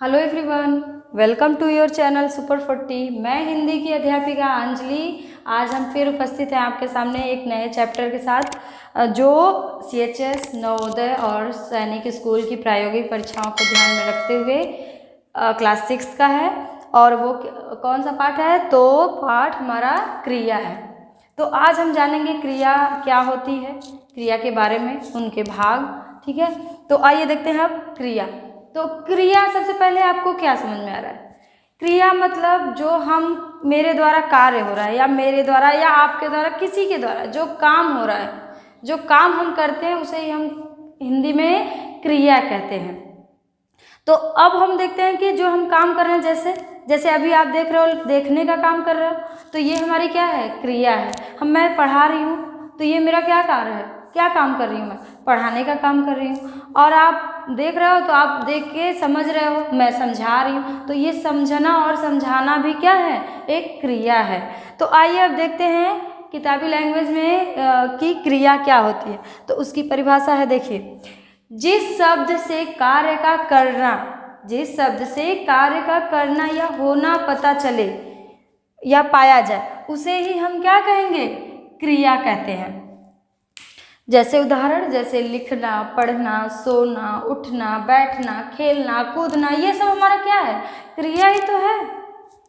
Hello everyone, welcome to your channel super 40। मैं हिंदी की अध्यापिका अंजलि। आज हम फिर उपस्थित हैं आपके सामने एक नए चैप्टर के साथ जो CHS नवोदय और सैनिक स्कूल की प्रायोगिक परीक्षाओं को ध्यान में रखते हुए क्लास 6 का है। और वो कौन सा पाठ है? तो पाठ हमारा क्रिया है। तो आज हम जानेंगे क्रिया क्या होती है, क्रिया के बारे में, उनके भाग। ठीक है, तो आइए देखते हैं अब क्रिया। तो क्रिया सबसे पहले आपको क्या समझ में आ रहा है? क्रिया मतलब जो हम मेरे द्वारा कार्य हो रहा है, या मेरे द्वारा या आपके द्वारा, किसी के द्वारा जो काम हो रहा है, जो काम हम करते हैं उसे ही हम हिंदी में क्रिया कहते हैं। तो अब हम देखते हैं कि जो हम काम कर रहे हैं, जैसे अभी आप देख रहे हो, देखने का काम कर रहे हो, तो ये हमारी क्या है? क्रिया है। मैं पढ़ा रही हूँ तो ये मेरा क्या कार्य है? क्या काम कर रही हूँ? मैं पढ़ाने का काम कर रही हूँ। और आप देख रहे हो तो आप देख के समझ रहे हो, मैं समझा रही हूँ, तो ये समझना और समझाना भी क्या है? एक क्रिया है। तो आइए अब देखते हैं किताबी लैंग्वेज में कि क्रिया क्या होती है। तो उसकी परिभाषा है, देखिए, जिस शब्द से कार्य का करना, जिस शब्द से कार्य का करना या होना पता चले या पाया जाए, उसे ही हम क्या कहेंगे? क्रिया कहते हैं। जैसे उदाहरण, जैसे लिखना, पढ़ना, सोना, उठना, बैठना, खेलना, कूदना, ये सब हमारा क्या है? क्रिया ही तो है।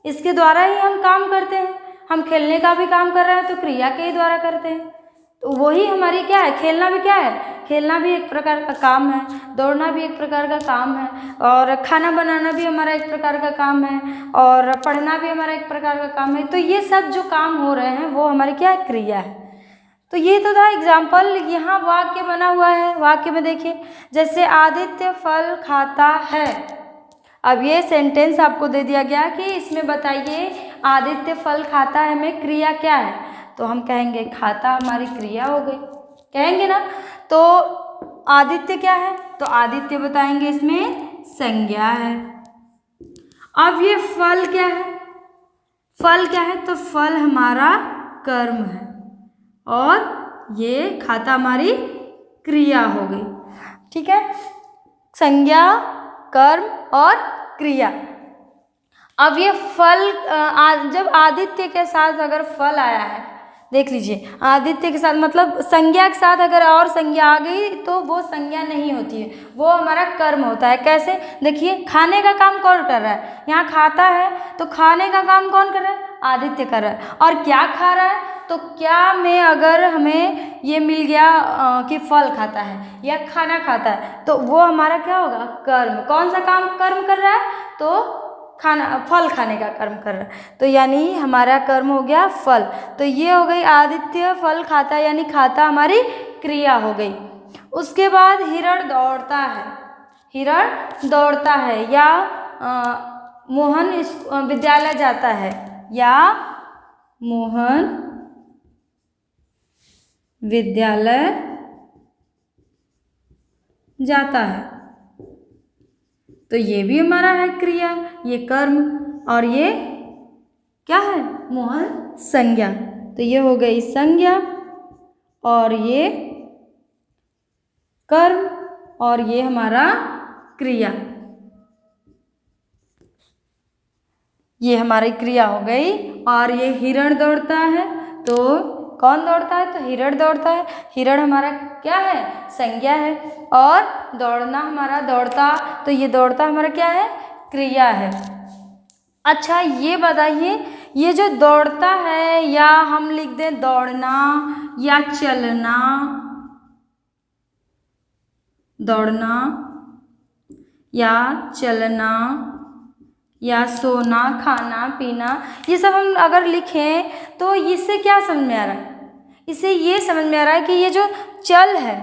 इसके द्वारा ही हम काम करते हैं। हम खेलने का भी काम कर रहे हैं तो क्रिया के ही द्वारा करते हैं। तो वही हमारी क्या है? खेलना भी क्या है? खेलना भी एक प्रकार का काम है, दौड़ना भी एक प्रकार का काम है, और खाना बनाना भी हमारा एक प्रकार का काम है, और पढ़ना भी हमारा एक प्रकार का काम है। तो ये सब जो काम हो रहे हैं वो हमारी क्या है? क्रिया है। तो ये तो था एग्जाम्पल। यहाँ वाक्य बना हुआ है। वाक्य में देखिए, जैसे आदित्य फल खाता है। अब ये सेंटेंस आपको दे दिया गया कि इसमें बताइए आदित्य फल खाता है में क्रिया क्या है? तो हम कहेंगे खाता हमारी क्रिया हो गई, कहेंगे ना। तो आदित्य क्या है? तो आदित्य बताएंगे इसमें संज्ञा है। अब ये फल क्या है? फल क्या है? तो फल हमारा कर्म है, और ये खाता हमारी क्रिया हो गई। ठीक है, संज्ञा, कर्म और क्रिया। अब ये फल जब आदित्य के साथ अगर फल आया है, देख लीजिए, आदित्य के साथ मतलब संज्ञा के साथ अगर और संज्ञा आ गई तो वो संज्ञा नहीं होती है, वो हमारा कर्म होता है। कैसे? देखिए, खाने का काम कौन कर रहा है? यहाँ खाता है तो खाने का काम कौन कर रहा है? आदित्य कर रहा है। और क्या खा रहा है? तो क्या में अगर हमें ये मिल गया कि फल खाता है या खाना खाता है, तो वो हमारा क्या होगा? कर्म। कौन सा काम कर्म कर रहा है? तो खाना, फल खाने का कर्म कर रहा है। तो यानी हमारा कर्म हो गया फल। तो ये हो गई आदित्य फल खाता, यानी खाता हमारी क्रिया हो गई। उसके बाद हिरण दौड़ता है। हिरण दौड़ता है, या मोहन विद्यालय जाता है, या मोहन विद्यालय जाता है। तो ये भी हमारा है क्रिया, ये कर्म, और ये क्या है? मोहन संज्ञा। तो ये हो गई संज्ञा, और ये कर्म, और ये हमारा क्रिया। ये हमारी क्रिया हो गई। और ये हिरण दौड़ता है, तो कौन दौड़ता है? तो हिरण दौड़ता है। हिरण हमारा क्या है? संज्ञा है। और दौड़ना हमारा, दौड़ता, तो ये दौड़ता हमारा क्या है? क्रिया है। अच्छा, ये बताइए, ये जो दौड़ता है, या हम लिख दें दौड़ना, या चलना, दौड़ना या चलना, या सोना, खाना, पीना, ये सब हम अगर लिखें तो इससे क्या समझ में आ रहा है? इससे ये समझ में आ रहा है कि ये जो चल है,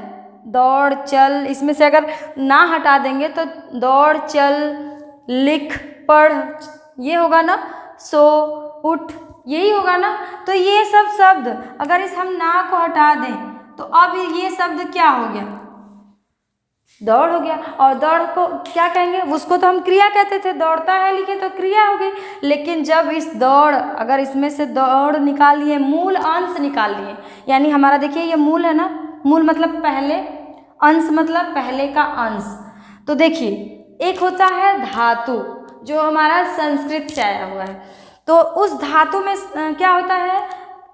दौड़, चल, इसमें से अगर ना हटा देंगे तो दौड़, चल, लिख, पढ़, ये होगा ना, सो, उठ, यही होगा ना। तो ये सब शब्द अगर इस हम ना को हटा दें तो अब ये शब्द क्या हो गया? दौड़ हो गया। और दौड़ को क्या कहेंगे? उसको तो हम क्रिया कहते थे, दौड़ता है लिखे तो क्रिया हो गई। लेकिन जब इस दौड़, अगर इसमें से दौड़ निकाल लिए, मूल अंश निकाल लिए, यानी हमारा देखिए ये मूल है ना, मूल मतलब पहले, अंश मतलब पहले का अंश। तो देखिए एक होता है धातु जो हमारा संस्कृत से आया हुआ है। तो उस धातु में क्या होता है,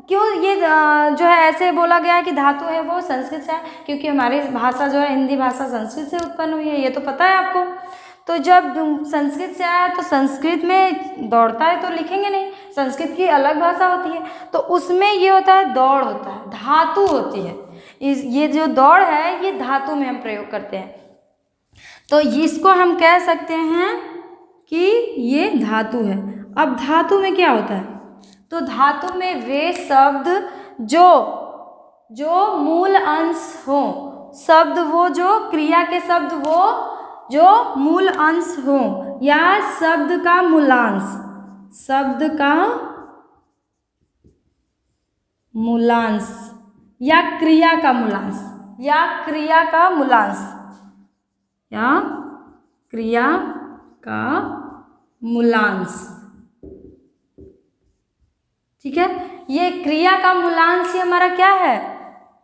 क्यों ये जो है ऐसे बोला गया है कि धातु है वो संस्कृत से है, क्योंकि हमारी भाषा जो है हिंदी भाषा संस्कृत से उत्पन्न हुई है, ये तो पता है आपको। तो जब संस्कृत से आया तो संस्कृत में दौड़ता है तो लिखेंगे नहीं, संस्कृत की अलग भाषा होती है, तो उसमें ये होता है दौड़ होता है, धातु होती है। ये जो दौड़ है ये धातु में हम प्रयोग करते हैं, तो इसको हम कह सकते हैं कि ये धातु है। अब धातु में क्या होता है, तो धातु में वे शब्द जो मूल अंश हो, शब्द वो जो क्रिया के शब्द वो जो मूल अंश हो, या शब्द का मूलांश, शब्द का मूलांश या क्रिया का मूलांश, या क्रिया का मूलांश, या क्रिया का मूलांश। ठीक है, ये क्रिया का मूलांश ये हमारा क्या है,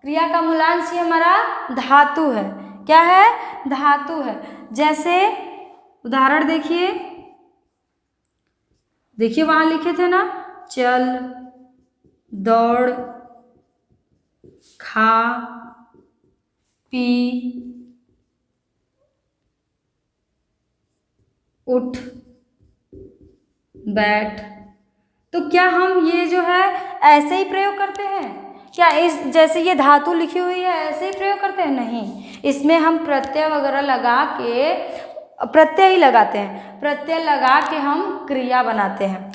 क्रिया का मूलांश ये हमारा धातु है। क्या है, धातु है। जैसे उदाहरण देखिए, वहां लिखे थे ना, चल, दौड़, खा, पी, उठ, बैठ। तो क्या हम ये जो है ऐसे ही प्रयोग करते हैं क्या, इस जैसे ये धातु लिखी हुई है ऐसे ही प्रयोग करते हैं? नहीं, इसमें हम प्रत्यय वगैरह लगा के, प्रत्यय ही लगाते हैं, प्रत्यय लगा के हम क्रिया बनाते हैं।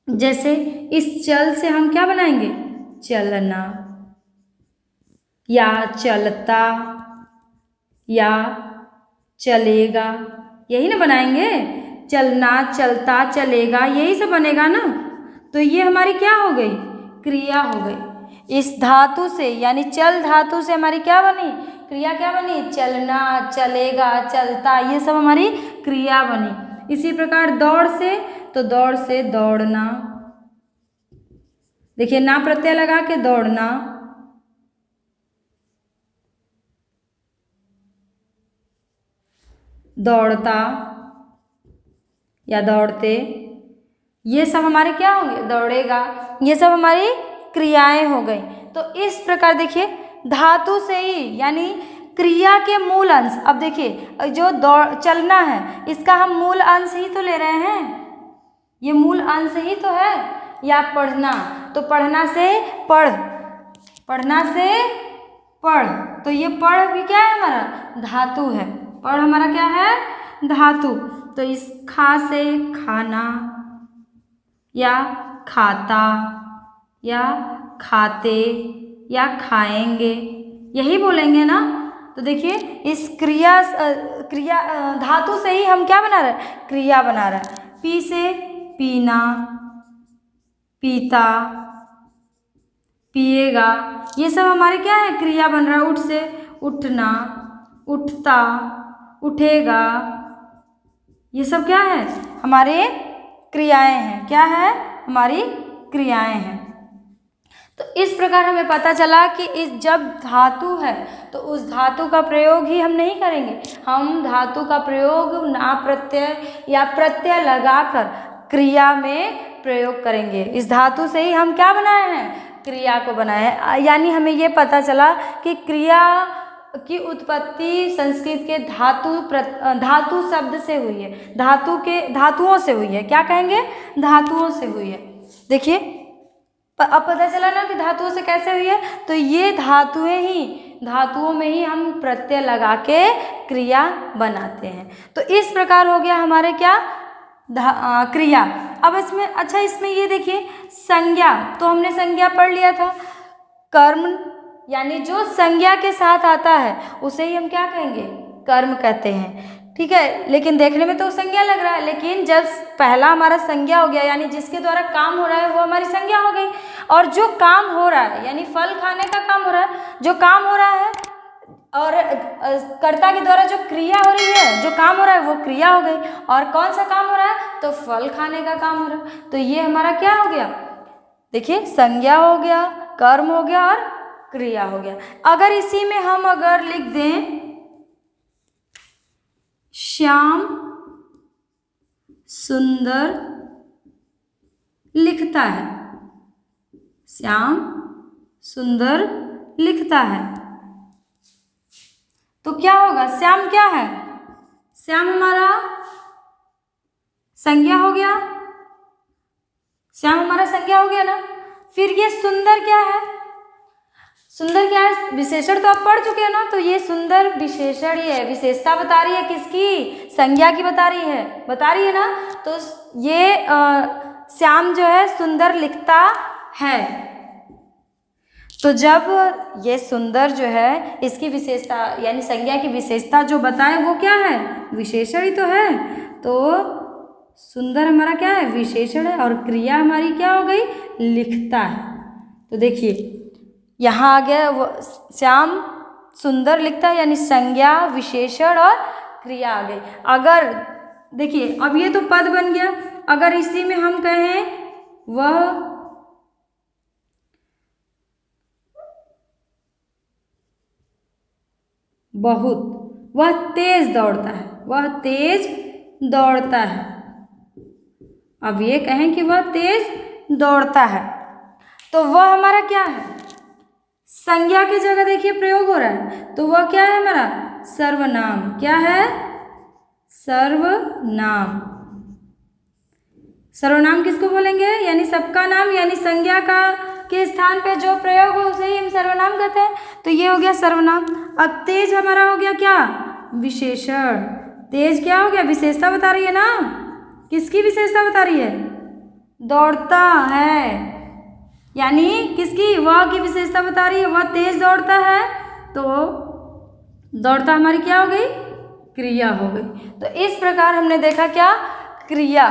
जैसे इस चल से हम क्या बनाएंगे, चलना, या चलता, या चलेगा, यही ना बनाएंगे, चलना, चलता, चलेगा, यही सब बनेगा ना। तो ये हमारी क्या हो गई, क्रिया हो गई। इस धातु से यानी चल धातु से हमारी क्या बनी, क्रिया क्या बनी, चलना, चलेगा, चलता, ये सब हमारी क्रिया बनी। इसी प्रकार दौड़ से, तो दौड़ से दौड़ना, देखिए ना प्रत्यय लगा के दौड़ना, दौड़ता या दौड़ते, ये सब हमारे क्या होंगे, दौड़ेगा, ये सब हमारी क्रियाएं हो गई। तो इस प्रकार देखिए धातु से ही यानी क्रिया के मूल अंश, अब देखिए जो दौड़ चलना है इसका हम मूल अंश ही तो ले रहे हैं, ये मूल अंश ही तो है। या पढ़ना, तो पढ़ना से पढ़, पढ़ना से पढ़, तो ये पढ़ भी क्या है हमारा, धातु है, पढ़ हमारा क्या है, धातु। तो इस खा से खाना, या खाता, या खाते, या खाएंगे, यही बोलेंगे ना। तो देखिए इस क्रिया धातु से ही हम क्या बना रहे हैं, क्रिया बना रहे हैं। पी से पीना, पीता, पिएगा, ये सब हमारे क्या है, क्रिया बन रहा है। उठ से उठना, उठता, उठेगा, ये सब क्या है, हमारे क्रियाएं हैं। क्या है, हमारी क्रियाएं हैं। तो इस प्रकार हमें पता चला कि इस जब धातु है तो उस धातु का प्रयोग ही हम नहीं करेंगे, हम धातु का प्रयोग ना प्रत्यय या प्रत्यय लगाकर क्रिया में प्रयोग करेंगे। इस धातु से ही हम क्या बनाए हैं, क्रिया को बनाए हैं। यानी हमें ये पता चला कि क्रिया की उत्पत्ति संस्कृत के धातु शब्द से हुई है, धातुओं से हुई है। क्या कहेंगे, धातुओं से हुई है। देखिए अब पता चला ना कि धातुओं से कैसे हुई है। तो ये धातुओं में ही हम प्रत्यय लगा के क्रिया बनाते हैं। तो इस प्रकार हो गया हमारे क्या, क्रिया। अब इसमें ये देखिए संज्ञा, तो हमने संज्ञा पढ़ लिया था। कर्म यानी जो संज्ञा के साथ आता है उसे ही हम क्या कहेंगे, कर्म कहते हैं। ठीक है, लेकिन देखने में तो संज्ञा लग रहा है, लेकिन जब पहला हमारा संज्ञा हो गया यानी जिसके द्वारा काम हो रहा है वो हमारी संज्ञा हो गई। और जो काम हो रहा है यानी फल खाने का काम हो रहा है, जो काम हो रहा है, और कर्ता के द्वारा जो क्रिया हो रही है, जो काम हो रहा है वो क्रिया हो गई। और कौन सा काम हो रहा है, तो फल खाने का काम हो रहा है। तो ये हमारा क्या हो गया, देखिए संज्ञा हो गया, कर्म हो गया और क्रिया हो गया। अगर इसी में हम अगर लिख दें श्याम सुंदर लिखता है। श्याम सुंदर लिखता है। तो क्या होगा, श्याम क्या है, श्याम हमारा संज्ञा हो गया, श्याम हमारा संज्ञा हो गया ना। फिर ये सुंदर क्या है, सुंदर क्या है, विशेषण तो आप पढ़ चुके हैं ना। तो ये सुंदर विशेषण ही है, विशेषता बता रही है किसकी, संज्ञा की बता रही है ना। तो ये श्याम जो है सुंदर लिखता है। तो जब ये सुंदर जो है इसकी विशेषता यानी संज्ञा की विशेषता जो बताए वो क्या है, विशेषण ही तो है। तो सुंदर हमारा क्या है, विशेषण है, और क्रिया हमारी क्या हो गई, लिखता है। तो देखिए यहाँ आ गया वो श्याम सुंदर लिखता है, यानी संज्ञा विशेषण और क्रिया आ गई। अगर देखिए अब ये तो पद बन गया, अगर इसी में हम कहें वह बहुत, वह तेज दौड़ता है, वह तेज दौड़ता है। अब ये कहें कि वह तेज दौड़ता है, तो वह हमारा क्या है, संज्ञा की जगह देखिए प्रयोग हो रहा है। तो वह क्या है हमारा, सर्वनाम। क्या है, सर्वनाम। सर्वनाम किसको बोलेंगे, यानी सबका नाम, यानी संज्ञा का के स्थान पे जो प्रयोग हो उसे ही हम सर्वनाम कहते हैं। तो ये हो गया सर्वनाम। अब तेज हमारा हो गया क्या, विशेषण। तेज क्या हो गया, विशेषता बता रही है ना, किसकी विशेषता बता रही है, दौड़ता है, यानी किसकी, वह की विशेषता बता रही है, वह तेज दौड़ता है। तो दौड़ता हमारी क्या हो गई, क्रिया हो गई। तो इस प्रकार हमने देखा क्या, क्रिया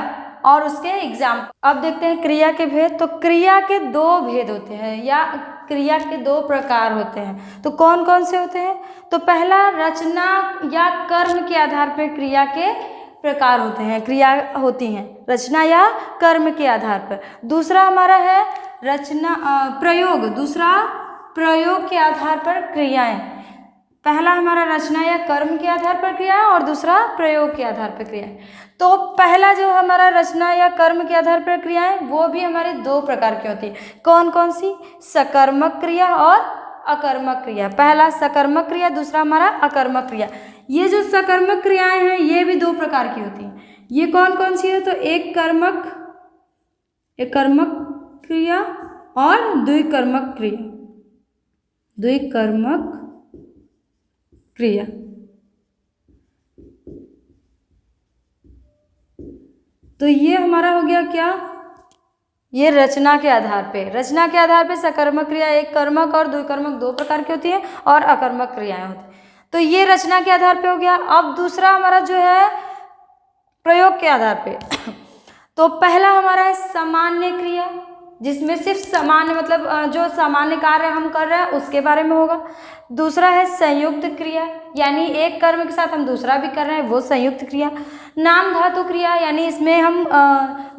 और उसके एग्जाम्पल। अब देखते हैं क्रिया के भेद। तो क्रिया के दो भेद होते हैं, या क्रिया के दो प्रकार होते हैं। तो कौन कौन से होते हैं, तो पहला रचना या कर्म के आधार पर क्रिया के प्रकार होते हैं, क्रिया होती हैं रचना या कर्म के आधार पर। दूसरा हमारा है रचना प्रयोग, दूसरा प्रयोग के आधार पर क्रियाएं। पहला हमारा रचना या कर्म के आधार पर क्रिया और दूसरा प्रयोग के आधार पर क्रियाएं। तो पहला जो हमारा रचना या कर्म के आधार पर क्रियाएं वो भी हमारे दो प्रकार की होती है। कौन कौन सी, सकर्मक क्रिया और अकर्मक क्रिया। पहला सकर्मक क्रिया, दूसरा हमारा अकर्मक क्रिया। ये जो सकर्मक क्रियाएं हैं ये भी दो प्रकार की होती हैं। ये कौन कौन सी है, तो एक कर्मक क्रिया और द्विकर्मक क्रिया। द्विकर्मक क्रिया। तो ये हमारा हो गया क्या, ये रचना के आधार पे। रचना के आधार पे सकर्मक क्रिया एक कर्मक और द्विकर्मक दो प्रकार की होती है, और अकर्मक क्रियाएं होती हैं। तो ये रचना के आधार पे हो गया। अब दूसरा हमारा जो है प्रयोग के आधार पे। तो पहला हमारा है सामान्य क्रिया, जिसमें सिर्फ सामान्य मतलब जो सामान्य कार्य हम कर रहे हैं उसके बारे में होगा। दूसरा है संयुक्त क्रिया, यानी एक कर्म के साथ हम दूसरा भी कर रहे हैं, वो संयुक्त क्रिया। नाम धातु क्रिया, यानी इसमें हम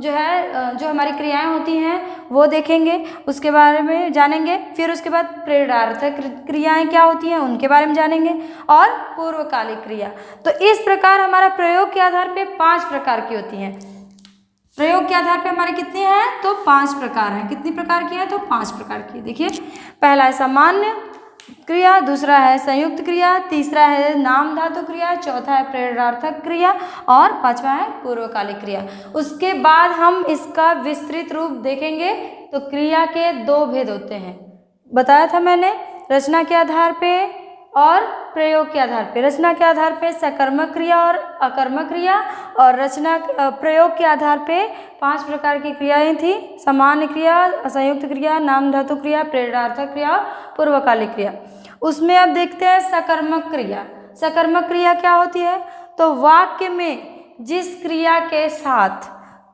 जो है जो हमारी क्रियाएं होती हैं वो देखेंगे, उसके बारे में जानेंगे। फिर उसके बाद प्रेरणार्थक क्रियाएं क्या होती हैं उनके बारे में जानेंगे, और पूर्वकालिक क्रिया। तो इस प्रकार हमारा प्रयोग के आधार पर 5 प्रकार की होती हैं। प्रयोग के आधार पे हमारे कितने हैं, तो 5 प्रकार हैं। कितनी प्रकार की है, तो 5 प्रकार की। देखिए पहला है सामान्य क्रिया, दूसरा है संयुक्त क्रिया, तीसरा है नाम धातु क्रिया, चौथा है प्रेरणार्थक क्रिया, और पांचवा है पूर्वकालिक क्रिया। उसके बाद हम इसका विस्तृत रूप देखेंगे। तो क्रिया के 2 भेद होते हैं, बताया था मैंने, रचना के आधार पे और प्रयोग के आधार पे। रचना के आधार पे सकर्मक क्रिया और अकर्मक क्रिया, और प्रयोग के आधार पे 5 प्रकार की क्रियाएं थी, सामान्य क्रिया, संयुक्त क्रिया, नाम धातु क्रिया, प्रेरणार्थक क्रिया, पूर्वकालिक क्रिया। उसमें अब देखते हैं सकर्मक क्रिया। सकर्मक क्रिया क्या होती है, तो वाक्य में जिस क्रिया के साथ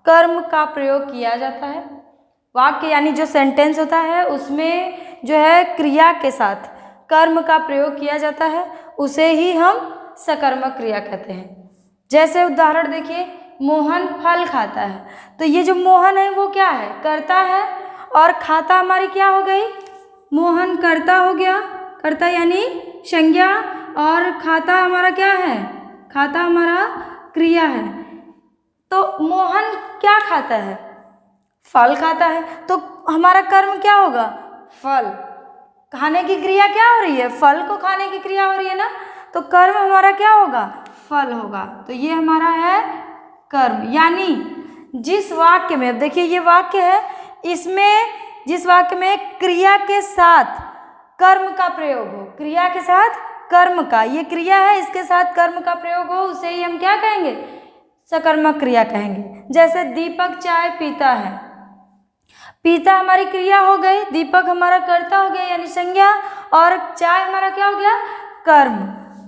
कर्म का प्रयोग किया जाता है, वाक्य यानी जो सेंटेंस होता है उसमें जो है क्रिया के साथ कर्म का प्रयोग किया जाता है, उसे ही हम सकर्मक क्रिया कहते हैं। जैसे उदाहरण देखिए, मोहन फल खाता है। तो ये जो मोहन है वो क्या है, करता है, और खाता हमारी क्या हो गई, मोहन करता हो गया। करता यानी संज्ञा, और खाता हमारा क्या है, खाता हमारा क्रिया है। तो मोहन क्या खाता है? फल खाता है। तो हमारा कर्म क्या होगा? फल। खाने की क्रिया क्या हो रही है? फल को खाने की क्रिया हो रही है ना, तो कर्म हमारा क्या होगा? फल होगा। तो ये हमारा है कर्म। यानी जिस वाक्य में, अब देखिए ये वाक्य है, इसमें जिस वाक्य में क्रिया के साथ कर्म का प्रयोग हो, क्रिया के साथ कर्म का, ये क्रिया है, इसके साथ कर्म का प्रयोग हो, उसे ही हम क्या कहेंगे? सकर्मक क्रिया कहेंगे। जैसे दीपक चाय पीता है, पीता हमारी क्रिया हो गई, दीपक हमारा कर्ता हो गया यानी संज्ञा, और चाय हमारा क्या हो गया? कर्म।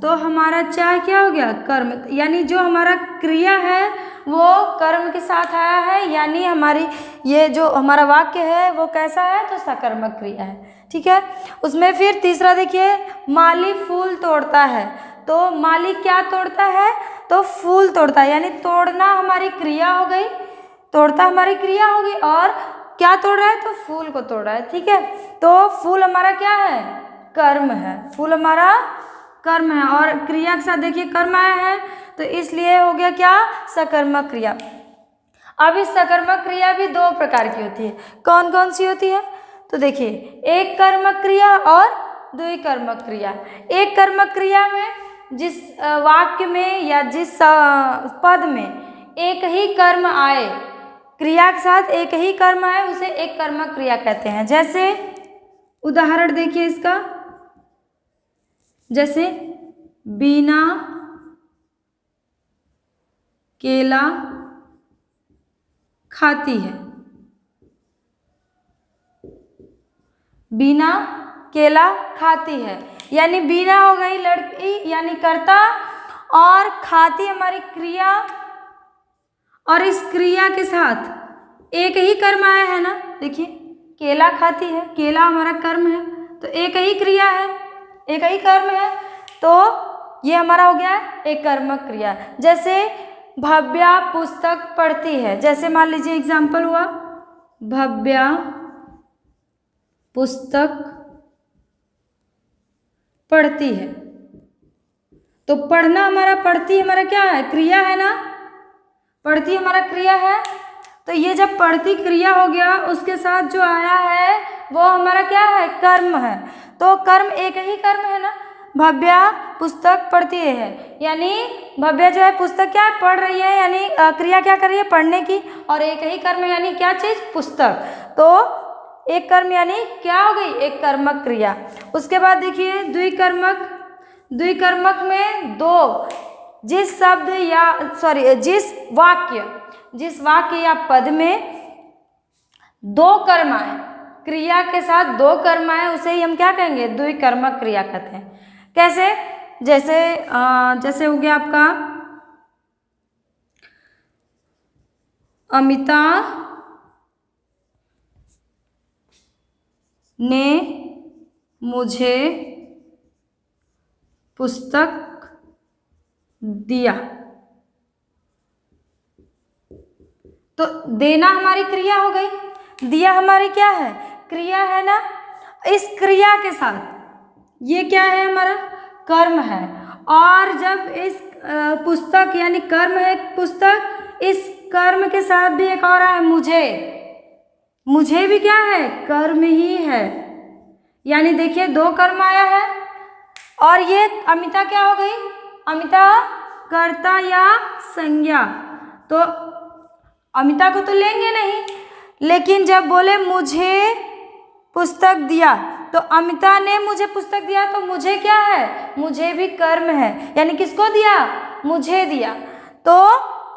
तो हमारा चाय क्या हो गया? कर्म। यानी जो हमारा क्रिया है वो कर्म के साथ आया है, यानी हमारी ये जो हमारा वाक्य है वो कैसा है? तो सकर्मक क्रिया है। ठीक है। उसमें फिर तीसरा देखिए, माली फूल तोड़ता है। तो माली क्या तोड़ता है? तो फूल तोड़ता है, यानी तोड़ना हमारी क्रिया हो गई, तोड़ता हमारी क्रिया होगी, और क्या तोड़ रहा है? तो फूल को तोड़ रहा है। ठीक है। तो फूल हमारा क्या है? कर्म है। फूल हमारा कर्म है, और क्रिया के साथ देखिए कर्म आया है, तो इसलिए हो गया क्या? सकर्मक क्रिया। अब इस सकर्मक क्रिया भी दो प्रकार की होती है। कौन कौन सी होती है? तो देखिए, एक कर्मक क्रिया और द्विकर्मक क्रिया। एक कर्मक क्रिया में जिस वाक्य में या जिस पद में एक ही कर्म आए, क्रिया के साथ एक ही कर्म आए, उसे एक कर्मक क्रिया कहते हैं। जैसे उदाहरण देखिए इसका, जैसे बीना केला खाती है। बीना केला खाती है, यानी बीना हो गई लड़की यानी कर्ता, और खाती हमारी क्रिया, और इस क्रिया के साथ एक ही कर्म आया है ना। देखिए केला खाती है, केला हमारा कर्म है, तो एक ही क्रिया है, एक ही कर्म है, तो ये हमारा हो गया एक कर्मक क्रिया। जैसे भव्या पुस्तक पढ़ती है, जैसे मान लीजिए एग्जाम्पल हुआ, भव्या पुस्तक पढ़ती है। तो पढ़ना हमारा, पढ़ती हमारा क्या है? क्रिया है ना, पढ़ती हमारा क्रिया है। तो ये जब पढ़ती क्रिया हो गया, उसके साथ जो आया है वो हमारा क्या है? कर्म है। तो कर्म एक ही कर्म है ना, भव्या पुस्तक पढ़ती है, यानी भव्या जो है पुस्तक क्या है? पढ़ रही है, यानी क्रिया क्या कर रही है? पढ़ने की, और एक ही कर्म यानी क्या चीज़? पुस्तक। तो एक कर्म यानी क्या हो गई? एक कर्मक क्रिया। उसके बाद देखिए द्विकर्मक। द्विकर्मक में दो, जिस शब्द या जिस वाक्य या पद में दो कर्म आए, क्रिया के साथ दो कर्म आए, उसे ही हम क्या कहेंगे? द्विकर्मक क्रिया कहते हैं। कैसे? जैसे हो गया आपका अमिता ने मुझे पुस्तक दिया। तो देना हमारी क्रिया हो गई, दिया हमारी क्या है? क्रिया है ना। इस क्रिया के साथ ये क्या है? हमारा कर्म है। और जब इस पुस्तक यानी कर्म है पुस्तक, इस कर्म के साथ भी एक और है मुझे, मुझे भी क्या है? कर्म ही है। यानी देखिए दो कर्म आया है, और ये अमिता क्या हो गई? अमिता कर्ता या संज्ञा। तो अमिता को तो लेंगे नहीं, लेकिन जब बोले मुझे पुस्तक दिया, तो अमिता ने मुझे पुस्तक दिया, तो मुझे क्या है? मुझे भी कर्म है, यानी किसको दिया? मुझे दिया। तो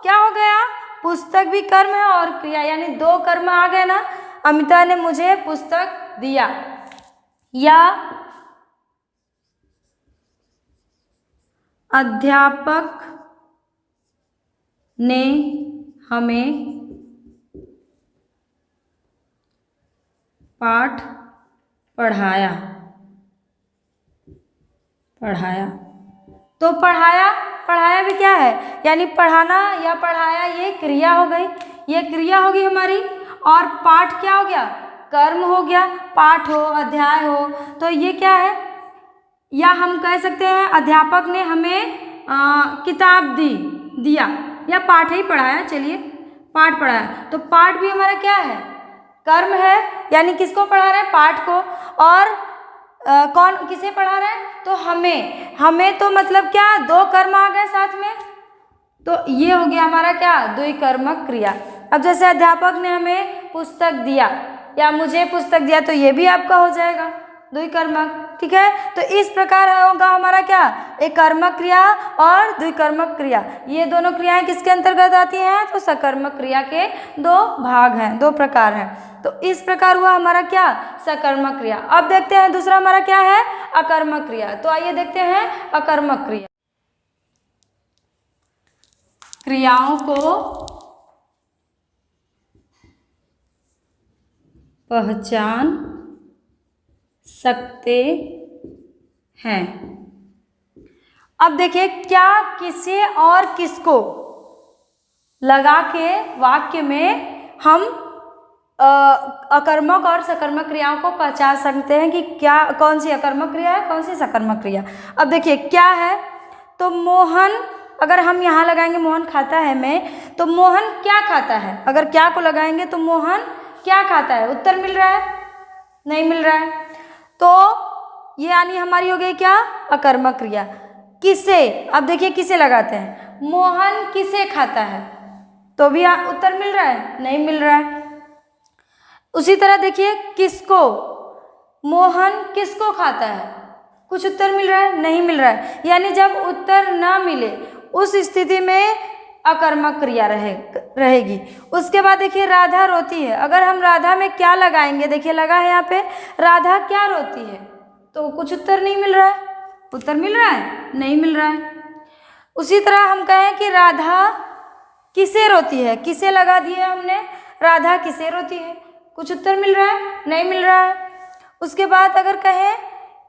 क्या हो गया? पुस्तक भी कर्म है और क्रिया, यानी दो कर्म आ गए ना। अमिता ने मुझे पुस्तक दिया, या अध्यापक ने हमें पाठ पढ़ाया। तो पढ़ाया भी क्या है? यानी पढ़ाना या पढ़ाया, ये क्रिया हो गई, ये क्रिया होगी हमारी, और पाठ क्या हो गया? कर्म हो गया। पाठ हो, अध्याय हो, तो ये क्या है? या हम कह सकते हैं अध्यापक ने हमें किताब दिया या पाठ ही पढ़ाया, चलिए पाठ पढ़ाया, तो पाठ भी हमारा क्या है, कर्म है, यानी किसको पढ़ा रहे हैं, पाठ को। और कौन किसे पढ़ा रहे हैं, तो हमें तो मतलब क्या, दो कर्म आ गए साथ में, तो ये हो गया हमारा क्या, द्विकर्मक क्रिया। अब जैसे अध्यापक ने हमें पुस्तक दिया या मुझे पुस्तक दिया, तो ये भी आपका हो जाएगा द्विकर्मक, ठीक है। तो इस प्रकार होगा हमारा क्या, एक कर्मक क्रिया और द्विकर्मक क्रिया। ये दोनों क्रियाएं किसके अंतर्गत आती हैं, तो सकर्मक क्रिया के दो भाग हैं, दो प्रकार हैं। तो इस प्रकार हुआ हमारा क्या, सकर्मक क्रिया। अब देखते हैं दूसरा हमारा क्या है, अकर्मक क्रिया। तो आइए देखते हैं अकर्मक क्रिया। क्रियाओं को पहचान सकते हैं। अब देखिए, क्या, किसे और किसको लगा के वाक्य में हम अकर्मक और सकर्मक क्रियाओं को पहचान सकते हैं कि क्या, कौन सी अकर्मक क्रिया है, कौन सी सकर्मक क्रिया। अब देखिए क्या है, तो मोहन, अगर हम यहाँ लगाएंगे मोहन खाता है में, तो मोहन क्या खाता है, अगर क्या को लगाएंगे तो मोहन क्या खाता है, उत्तर मिल रहा है, नहीं मिल रहा है, तो ये यानी हमारी हो गई क्या, अकर्मक क्रिया। किसे, अब देखिए किसे लगाते हैं, मोहन किसे खाता है, तो भी उत्तर मिल रहा है, नहीं मिल रहा है। उसी तरह देखिए किसको, मोहन किसको खाता है, कुछ उत्तर मिल रहा है, नहीं मिल रहा है। यानी जब उत्तर ना मिले उस स्थिति में अकर्मक क्रिया रहेगी। उसके बाद देखिए राधा रोती है, अगर हम राधा में क्या लगाएंगे, देखिए लगा है यहाँ पे, राधा क्या रोती है, तो कुछ उत्तर नहीं मिल रहा है, उत्तर मिल रहा है, नहीं मिल रहा है। उसी तरह हम कहें कि राधा किसे रोती है, किसे लगा दिया हमने, राधा किसे रोती है, कुछ उत्तर मिल रहा है, नहीं मिल रहा है। उसके बाद अगर कहें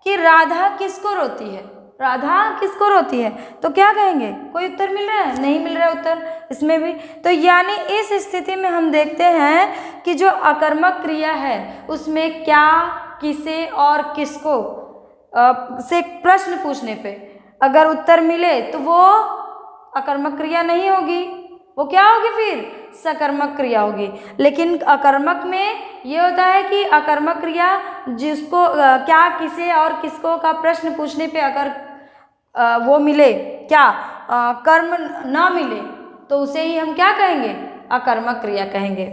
कि राधा किसको रोती है, राधा किसको रोती है, तो क्या कहेंगे, कोई उत्तर मिल रहा है, नहीं मिल रहा है उत्तर इसमें भी। तो यानी इस स्थिति में हम देखते हैं कि जो अकर्मक क्रिया है उसमें क्या, किसे और किसको से प्रश्न पूछने पे अगर उत्तर मिले तो वो अकर्मक क्रिया नहीं होगी, वो क्या होगी, फिर सकर्मक क्रिया होगी। लेकिन अकर्मक में ये होता है कि अकर्मक क्रिया जिसको क्या, किसे और किसको का प्रश्न पूछने पे अगर वो मिले, क्या कर्म ना मिले, तो उसे ही हम क्या कहेंगे, अकर्मक क्रिया कहेंगे।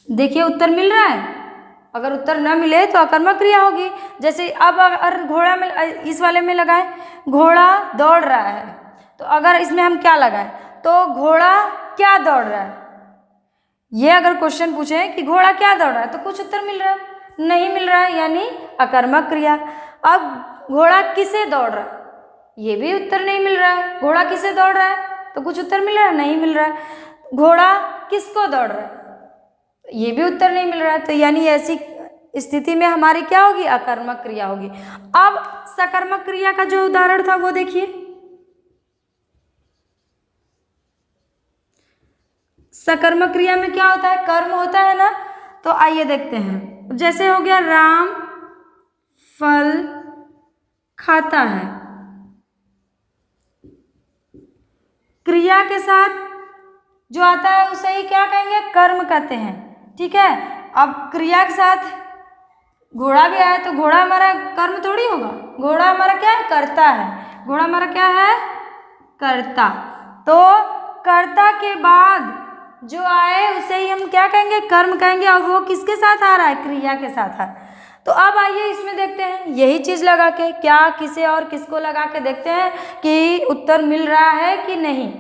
देखिए उत्तर मिल रहा है, अगर उत्तर न मिले तो अकर्मक क्रिया होगी। जैसे अब अगर घोड़ा में, इस वाले में लगाएं, घोड़ा दौड़ रहा है, तो अगर इसमें हम क्या लगाएं, तो घोड़ा क्या दौड़ रहा है, ये अगर क्वेश्चन पूछें कि घोड़ा क्या दौड़ रहा है, तो कुछ उत्तर मिल रहा है, नहीं मिल रहा है, यानी अकर्मक क्रिया। अब घोड़ा किसे दौड़ रहा है, ये भी उत्तर नहीं मिल रहा है, घोड़ा किसे दौड़ रहा है, तो कुछ उत्तर मिल रहा है, नहीं मिल रहा है। घोड़ा किसको दौड़ रहा है, ये भी उत्तर नहीं मिल रहा है, तो यानी ऐसी स्थिति में हमारी क्या होगी, अकर्मक क्रिया होगी। अब सकर्मक क्रिया का जो उदाहरण था वो देखिए, सकर्मक क्रिया में क्या होता है, कर्म होता है ना, तो आइए देखते हैं। जैसे हो गया राम फल खाता है, क्रिया के साथ जो आता है उसे ही क्या कहेंगे, कर्म कहते हैं, ठीक है। अब क्रिया के साथ घोड़ा भी आया तो घोड़ा हमारा कर्म थोड़ी होगा, घोड़ा हमारा क्या है, कर्ता है, घोड़ा हमारा क्या है, कर्ता। तो कर्ता के बाद जो आए उसे ही हम क्या कहेंगे, कर्म कहेंगे, और वो किसके साथ आ रहा है, क्रिया के साथ आ रहा है। तो अब आइए इसमें देखते हैं, यही चीज़ लगा के क्या, किसे और किसको लगा के देखते हैं कि उत्तर मिल रहा है कि नहीं।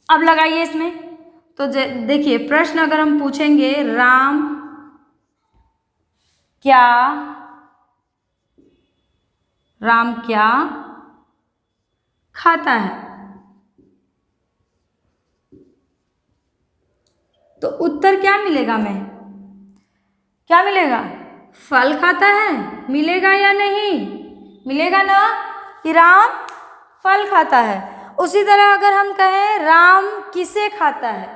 अब लगाइए इसमें, तो देखिए प्रश्न अगर हम पूछेंगे, राम क्या खाता है, तो उत्तर क्या मिलेगा, में क्या मिलेगा, फल खाता है, मिलेगा या नहीं, मिलेगा ना, कि राम फल खाता है। उसी तरह अगर हम कहें राम किसे खाता है,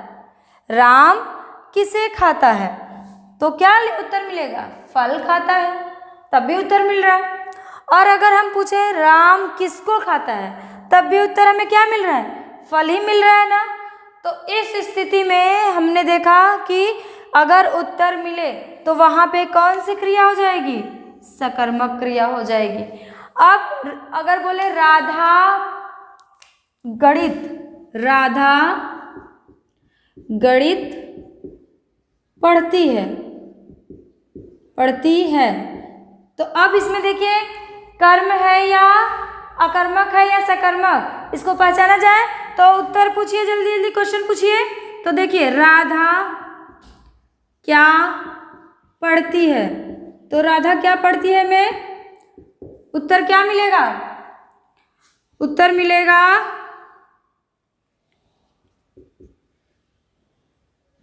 राम किसे खाता है, तो क्या उत्तर मिलेगा, फल खाता है, तब भी उत्तर मिल रहा है। और अगर हम पूछें राम किसको खाता है, तब भी उत्तर हमें क्या मिल रहा है, फल ही मिल रहा है ना। तो इस स्थिति में हमने देखा कि अगर उत्तर मिले तो वहाँ पे कौन सी क्रिया हो जाएगी, सकर्मक क्रिया हो जाएगी। अब अगर बोले राधा गणित पढ़ती है, तो अब इसमें देखिए कर्म है या अकर्मक है या सकर्मक, इसको पहचाना जाए तो उत्तर पूछिए, जल्दी जल्दी क्वेश्चन पूछिए। तो देखिए राधा क्या पढ़ती है, तो राधा क्या पढ़ती है में उत्तर क्या मिलेगा, उत्तर मिलेगा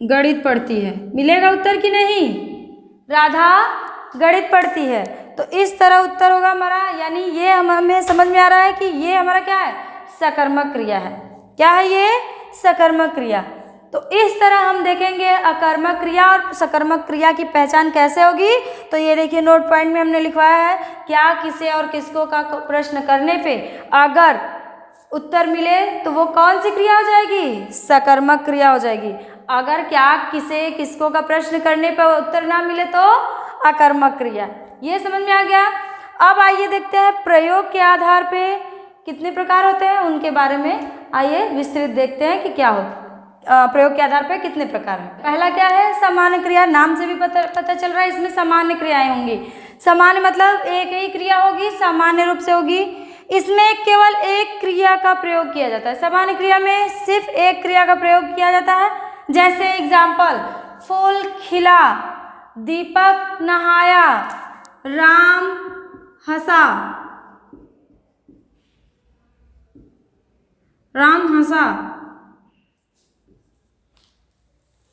गणित पढ़ती है, मिलेगा उत्तर कि नहीं, राधा गणित पढ़ती है। तो इस तरह उत्तर होगा हमारा, यानी ये हमें समझ में आ रहा है कि ये हमारा क्या है, सकर्मक क्रिया है। क्या है ये, सकर्मक क्रिया। तो इस तरह हम देखेंगे अकर्मक क्रिया और सकर्मक क्रिया की पहचान कैसे होगी। तो ये देखिए नोट पॉइंट में हमने लिखवाया है, क्या, किसे और किसको का प्रश्न करने पे अगर उत्तर मिले तो वो कौन सी क्रिया हो जाएगी, सकर्मक क्रिया हो जाएगी। अगर क्या, किसे, किसको का प्रश्न करने पर उत्तर ना मिले तो अकर्मक क्रिया। ये समझ में आ गया। अब आइए देखते हैं प्रयोग के आधार पे कितने प्रकार होते हैं, उनके बारे में आइए विस्तृत देखते हैं कि क्या होता है, प्रयोग के आधार पे कितने प्रकार हैं। पहला क्या है, सामान्य क्रिया। नाम से भी पता चल रहा है इसमें सामान्य क्रियाएं होंगी। सामान्य मतलब एक ही क्रिया होगी, सामान्य रूप से होगी। इसमें केवल एक क्रिया का प्रयोग किया जाता है। सामान्य क्रिया में सिर्फ एक क्रिया का प्रयोग किया जाता है। जैसे एग्जाम्पल, फूल खिला, दीपक नहाया, राम हंसा,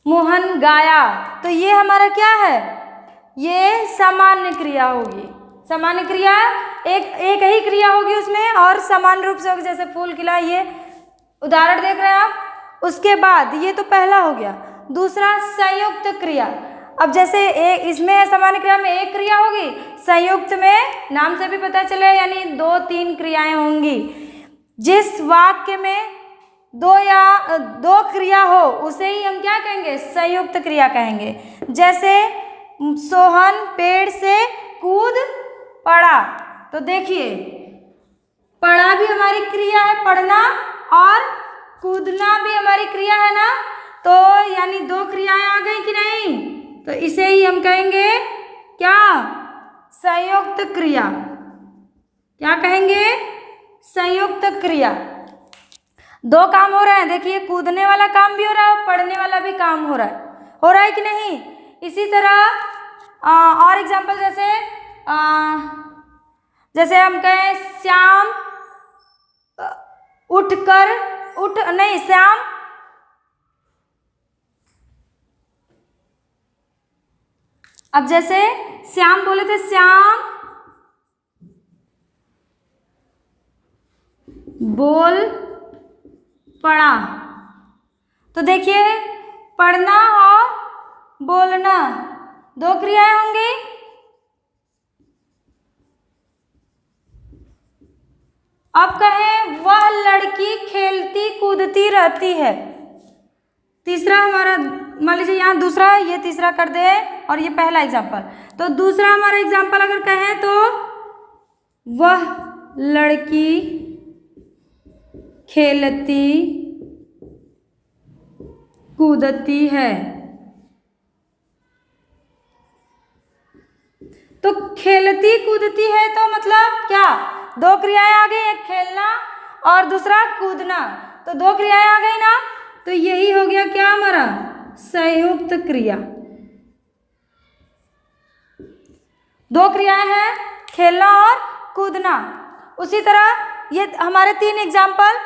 मोहन गाया। तो ये हमारा क्या है, ये सामान्य क्रिया होगी। सामान्य क्रिया एक ही क्रिया होगी उसमें और समान रूप से होगी। जैसे फूल खिला, ये उदाहरण देख रहे हैं आप। उसके बाद ये तो पहला हो गया। दूसरा संयुक्त क्रिया। अब जैसे इसमें सामान्य क्रिया में एक क्रिया होगी, संयुक्त में नाम से भी पता चले यानी 2-3 क्रियाएं होंगी। जिस वाक्य में दो क्रिया हो उसे ही हम क्या कहेंगे, संयुक्त क्रिया कहेंगे। जैसे सोहन पेड़ से कूद पड़ा, तो देखिए पढ़ा भी हमारी क्रिया है, पढ़ना, और कूदना भी हमारी क्रिया है ना। तो यानी 2 क्रियाएं आ गई कि नहीं, तो इसे ही हम कहेंगे क्या, संयुक्त क्रिया। क्या कहेंगे, संयुक्त क्रिया। 2 काम हो रहे हैं, देखिए कूदने वाला काम भी हो रहा है, पढ़ने वाला भी काम हो रहा है कि नहीं। इसी तरह और एग्जाम्पल जैसे हम कहें श्याम श्याम अब जैसे श्याम बोले थे, श्याम बोल पढ़ा। तो देखिए पढ़ना और बोलना 2 क्रियाएं होंगी। अब कहें वह लड़की खेलती कूदती रहती है। तीसरा हमारा, मान लीजिए यहाँ दूसरा, ये तीसरा कर दे और ये पहला एग्जाम्पल। तो दूसरा हमारा एग्जाम्पल अगर कहें तो वह लड़की खेलती कूदती है। तो खेलती कूदती है तो मतलब क्या, 2 क्रियाएं आ गई, एक खेलना और दूसरा कूदना। तो 2 क्रियाएं आ गई ना, तो यही हो गया क्या हमारा, संयुक्त क्रिया। 2 क्रियाएं हैं, खेलना और कूदना। उसी तरह ये हमारे 3 एग्जाम्पल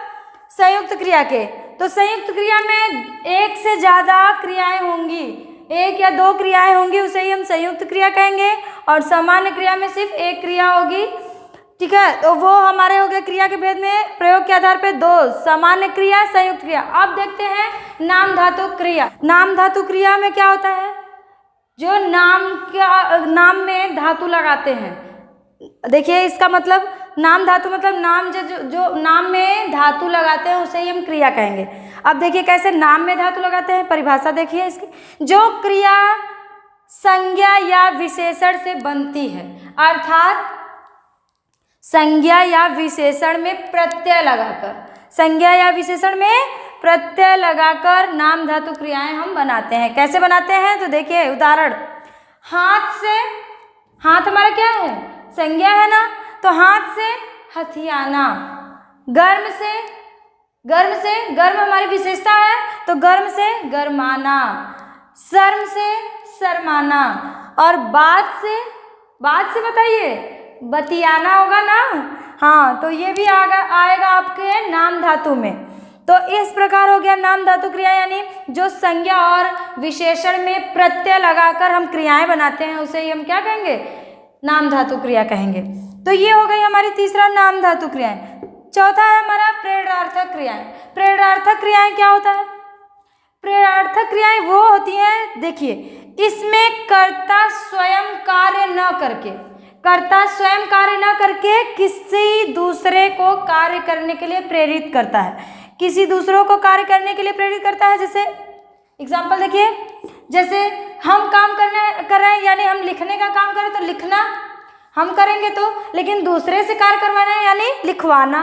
संयुक्त क्रिया के। तो संयुक्त क्रिया में एक से ज़्यादा क्रियाएं होंगी, 1 या 2 क्रियाएं होंगी, उसे ही हम संयुक्त क्रिया कहेंगे। और सामान्य क्रिया में सिर्फ एक क्रिया होगी, ठीक है। तो वो हमारे हो गए क्रिया के भेद में प्रयोग के आधार पे 2, सामान्य क्रिया, संयुक्त क्रिया। अब देखते हैं नाम धातु क्रिया। नाम धातु क्रिया में क्या होता है, जो नाम में धातु लगाते हैं। देखिए इसका मतलब नाम धातु मतलब नाम जो नाम में धातु लगाते हैं उसे ही हम क्रिया कहेंगे। अब देखिए कैसे नाम में धातु लगाते हैं, परिभाषा देखिए इसकी। जो क्रिया संज्ञा या विशेषण से बनती है, अर्थात संज्ञा या विशेषण में प्रत्यय लगाकर, संज्ञा या विशेषण में प्रत्यय लगाकर नाम धातु क्रियाएं हम बनाते हैं। कैसे बनाते हैं तो देखिए उदाहरण, हाथ से, हाथ हमारा क्या है, संज्ञा है ना, तो हाथ से हथियाना। गर्म से, गर्म हमारी विशेषता है, तो गर्म से गरमाना। शर्म से शर्माना। और बात से बताइए, बतियाना होगा ना, हाँ, तो ये भी आएगा आपके नाम धातु में। तो इस प्रकार हो गया नाम धातु क्रिया, यानी जो संज्ञा और विशेषण में प्रत्यय लगाकर हम क्रियाएं बनाते हैं उसे ही हम क्या कहेंगे, नाम धातु क्रिया कहेंगे। तो ये हो गई हमारी तीसरा नाम धातु क्रियाएं। चौथा है हमारा प्रेरणार्थक क्रियाएं। प्रेरणार्थक क्रियाएं क्या होता है? प्रेरणार्थक क्रियाएं वो होती हैं, देखिए इसमें कर्ता स्वयं कार्य न करके किसी दूसरे को कार्य करने के लिए प्रेरित करता है, किसी दूसरों को कार्य करने के लिए प्रेरित करता है। जैसे एग्जाम्पल देखिए, जैसे हम काम कर रहे हैं, यानी हम लिखने का काम करें तो लिखना हम करेंगे, तो लेकिन दूसरे से कार्य करवाना है यानी लिखवाना।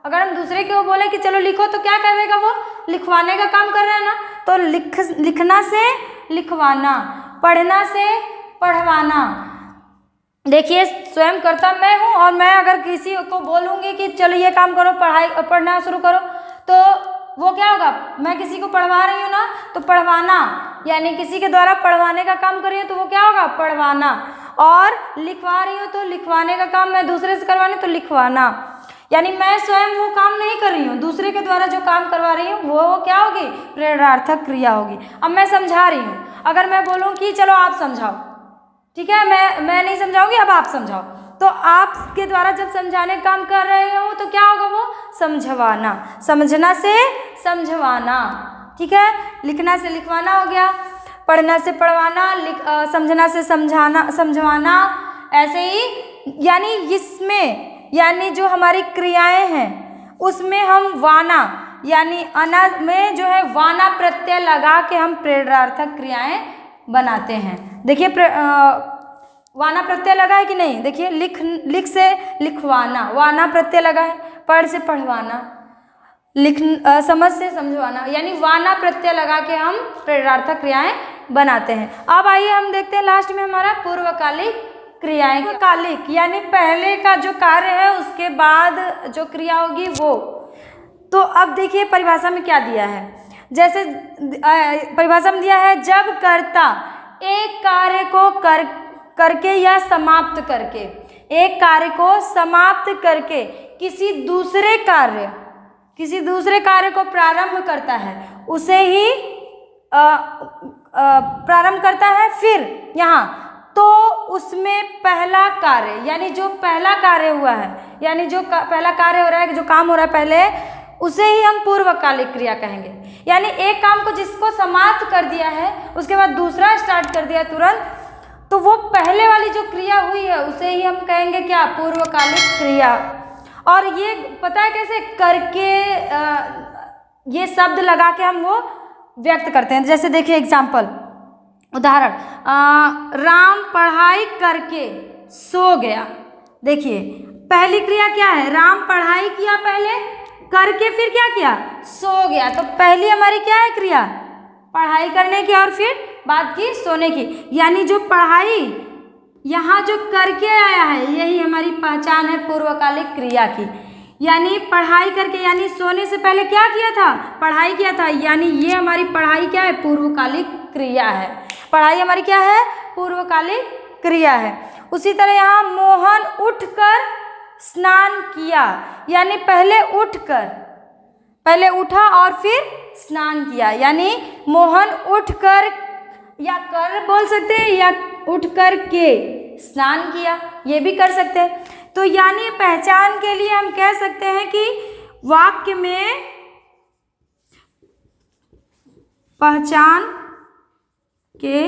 अगर हम दूसरे को बोले कि चलो लिखो, तो क्या करेगा वो, लिखवाने का काम कर रहा है ना, तो लिखना से लिखवाना, पढ़ना से पढ़वाना। देखिए स्वयं कर्ता मैं हूँ, और मैं अगर किसी को बोलूँगी कि चलो ये काम करो, पढ़ना शुरू करो, तो वो क्या होगा, मैं किसी को पढ़वा रही हूँ ना, तो पढ़वाना, यानी किसी के द्वारा पढ़वाने का काम कर रही हूँ तो वो क्या होगा, पढ़वाना। और लिखवा रही हूँ तो लिखवाने का काम मैं दूसरे से करवानी, तो लिखवाना। यानी मैं स्वयं वो काम नहीं कर रही हूँ, दूसरे के द्वारा जो काम करवा रही हूँ वो क्या होगी, प्रेरणार्थक क्रिया होगी। अब मैं समझा रही हूँ, अगर मैं बोलूँ कि चलो आप समझाओ, ठीक है, मैं नहीं समझाऊंगी, अब आप समझाओ, तो आपके द्वारा जब समझाने का काम कर रहे हो तो क्या होगा, वो समझवाना, समझना से समझवाना, ठीक है। लिखना से लिखवाना हो गया, पढ़ना से पढ़वाना, समझना से समझवाना। ऐसे ही यानी इसमें, यानी जो हमारी क्रियाएं हैं उसमें हम वाना, यानी अना में जो है वाना प्रत्यय लगा के हम प्रेरणार्थक क्रियाएं बनाते हैं। देखिए वाना प्रत्यय लगा है कि नहीं, देखिए लिख से लिखवाना, वाना प्रत्यय लगा है, पढ़ से पढ़वाना, समझ से समझवाना, यानी वाना प्रत्यय लगा के हम प्रेरणार्थक क्रियाएं बनाते हैं। अब आइए हम देखते हैं लास्ट में हमारा पूर्वकालिक क्रियाएं। पूर्वकालिक यानी पहले का जो कार्य है उसके बाद जो क्रिया होगी वो। तो अब देखिए परिभाषा में क्या दिया है, जैसे परिभाषा में दिया है, जब कर्ता एक कार्य को करके या समाप्त करके, एक कार्य को समाप्त करके किसी दूसरे कार्य को प्रारंभ करता है, उसे ही प्रारंभ करता है। फिर यहाँ तो उसमें पहला कार्य, यानी जो पहला कार्य हुआ है, यानी जो पहला कार्य हो रहा है, जो काम हो रहा है पहले, उसे ही हम पूर्वकालिक क्रिया कहेंगे। यानी एक काम को जिसको समाप्त कर दिया है उसके बाद दूसरा स्टार्ट कर दिया तुरंत, तो वो पहले वाली जो क्रिया हुई है उसे ही हम कहेंगे क्या, पूर्वकालिक क्रिया। और ये पता है कैसे करके, ये शब्द लगा के हम वो व्यक्त करते हैं। जैसे देखिए एग्जाम्पल, उदाहरण, राम पढ़ाई करके सो गया। देखिए पहली क्रिया क्या है, राम पढ़ाई किया पहले, करके फिर क्या किया, सो गया। तो पहली हमारी क्या है क्रिया, पढ़ाई करने की, और फिर बाद की सोने की। यानी जो पढ़ाई यहाँ जो करके आया है यही हमारी पहचान है पूर्वकालिक क्रिया की। यानी पढ़ाई करके, यानी सोने से पहले क्या किया था, पढ़ाई किया था, यानी ये हमारी पढ़ाई क्या है, पूर्वकालिक क्रिया है। पढ़ाई हमारी क्या है, पूर्वकालिक क्रिया है। उसी तरह यहाँ मोहन उठकर स्नान किया, यानी पहले उठा और फिर स्नान किया, यानी मोहन उठकर, या कर बोल सकते हैं, या उठकर के स्नान किया, ये भी कर सकते हैं। तो यानी पहचान के लिए हम कह सकते हैं कि वाक्य में पहचान के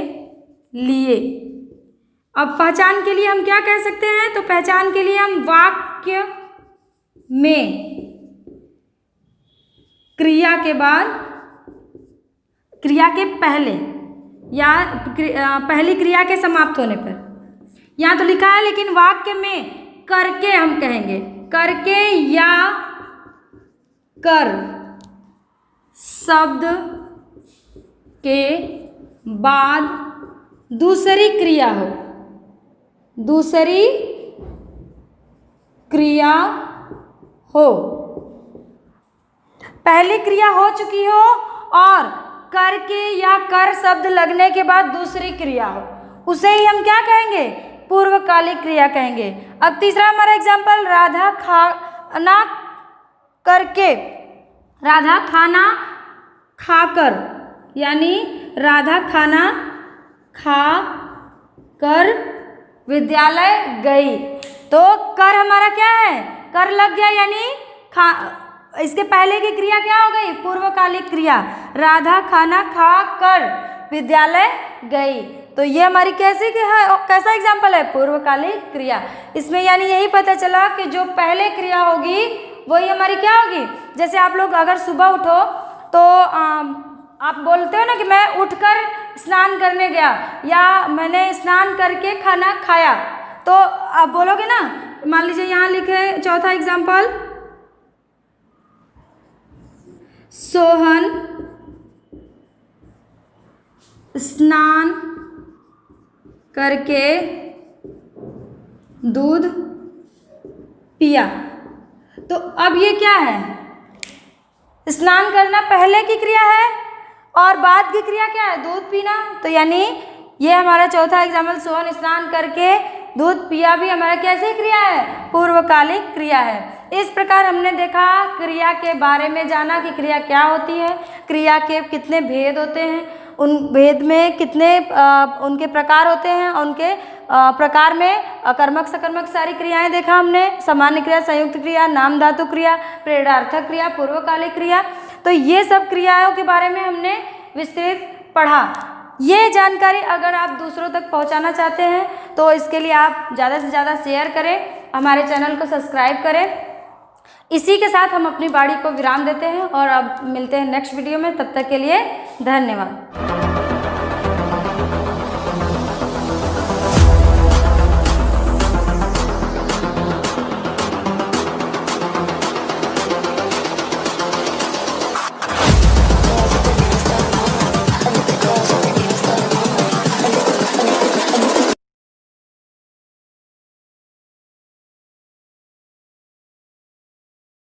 लिए अब पहचान के लिए हम क्या कह सकते हैं, तो पहचान के लिए हम वाक्य में क्रिया के बाद, क्रिया के पहले या पहली क्रिया के समाप्त होने पर, यहाँ तो लिखा है लेकिन वाक्य में करके हम कहेंगे, करके या कर शब्द के बाद दूसरी क्रिया हो, दूसरी क्रिया हो, पहली क्रिया हो चुकी हो और करके या कर शब्द लगने के बाद दूसरी क्रिया हो, उसे ही हम क्या कहेंगे, पूर्वकालिक क्रिया कहेंगे। अब तीसरा हमारा एग्जाम्पल, राधा खाना करके, राधा खाना खाकर, यानी राधा खाना खा कर विद्यालय गई। तो कर हमारा क्या है, कर लग गया, यानी इसके पहले की क्रिया क्या हो गई, पूर्वकालिक क्रिया, राधा खाना खा कर विद्यालय गई। तो ये हमारी कैसा एग्जाम्पल है, पूर्वकालिक क्रिया। इसमें यानी यही पता चला कि जो पहले क्रिया होगी वही हमारी क्या होगी। जैसे आप लोग अगर सुबह उठो तो आप बोलते हो ना कि मैं उठकर स्नान करने गया, या मैंने स्नान करके खाना खाया, तो आप बोलोगे ना। मान लीजिए यहाँ लिखे चौथा एग्जाम्पल, सोहन स्नान करके दूध पिया। तो अब ये क्या है, स्नान करना पहले की क्रिया है और बाद की क्रिया क्या है, दूध पीना। तो यानी ये हमारा चौथा एग्जाम्पल, सोहन स्नान करके दूध पिया भी हमारा कैसी क्रिया है, पूर्वकालिक क्रिया है। इस प्रकार हमने देखा, क्रिया के बारे में जाना कि क्रिया क्या होती है, क्रिया के कितने भेद होते हैं, उन भेद में कितने उनके प्रकार होते हैं, उनके प्रकार में कर्मक सकर्मक सारी क्रियाएं देखा हमने, सामान्य क्रिया, संयुक्त क्रिया, नाम धातु क्रिया, प्रेरणार्थक क्रिया, पूर्वकालिक क्रिया। तो ये सब क्रियाओं के बारे में हमने विस्तृत पढ़ा। ये जानकारी अगर आप दूसरों तक पहुंचाना चाहते हैं तो इसके लिए आप ज़्यादा से ज़्यादा शेयर करें, हमारे चैनल को सब्सक्राइब करें। इसी के साथ हम अपनी वाणी को विराम देते हैं और अब मिलते हैं नेक्स्ट वीडियो में। तब तक के लिए धन्यवाद।